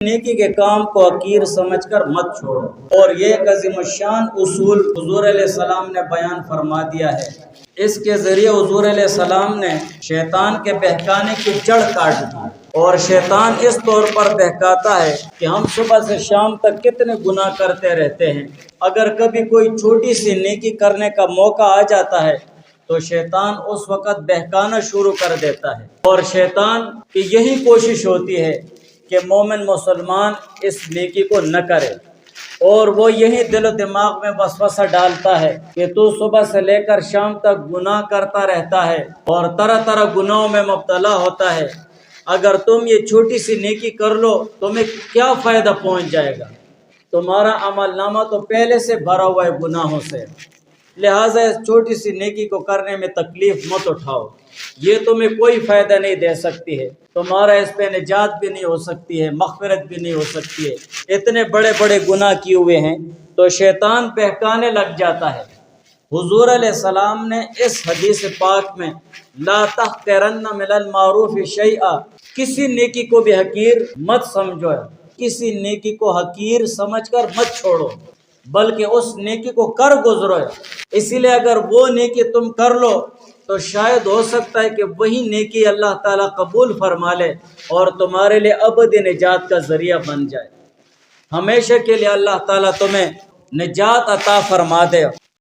نیکی کے کام کو حقیر سمجھ کر مت چھوڑو، اور یہ ایک عظیم الشان اصول حضور علیہ السلام نے بیان فرما دیا ہے۔ اس کے ذریعے حضور علیہ السلام نے شیطان کے بہکانے کی جڑ کاٹ دی، اور شیطان اس طور پر بہکاتا ہے کہ ہم صبح سے شام تک کتنے گناہ کرتے رہتے ہیں، اگر کبھی کوئی چھوٹی سی نیکی کرنے کا موقع آ جاتا ہے تو شیطان اس وقت بہکانا شروع کر دیتا ہے، اور شیطان کی یہی کوشش ہوتی ہے کہ مومن مسلمان اس نیکی کو نہ کرے، اور وہ یہی دل و دماغ میں وسوسہ ڈالتا ہے کہ تو صبح سے لے کر شام تک گناہ کرتا رہتا ہے اور طرح طرح گناہوں میں مبتلا ہوتا ہے، اگر تم یہ چھوٹی سی نیکی کر لو تمہیں کیا فائدہ پہنچ جائے گا، تمہارا عمل نامہ تو پہلے سے بھرا ہوا ہے گناہوں سے، لہٰذا اس چھوٹی سی نیکی کو کرنے میں تکلیف مت اٹھاؤ، یہ تمہیں کوئی فائدہ نہیں دے سکتی ہے، تمہارا اس پہ نجات بھی نہیں ہو سکتی ہے، مغفرت بھی نہیں ہو سکتی ہے، اتنے بڑے بڑے گناہ کیے ہوئے ہیں، تو شیطان بہکانے لگ جاتا ہے۔ حضور علیہ السلام نے اس حدیث پاک میں لا تحقرن من المعروف شیئا، کسی نیکی کو بھی حقیر مت سمجھو، کسی نیکی کو حقیر سمجھ کر مت چھوڑو، بلکہ اس نیکی کو کر گزرو، اسی لیے اگر وہ نیکی تم کر لو تو شاید ہو سکتا ہے کہ وہی نیکی اللہ تعالیٰ قبول فرما لے اور تمہارے لیے ابدی نجات کا ذریعہ بن جائے، ہمیشہ کے لیے اللہ تعالیٰ تمہیں نجات عطا فرما دے۔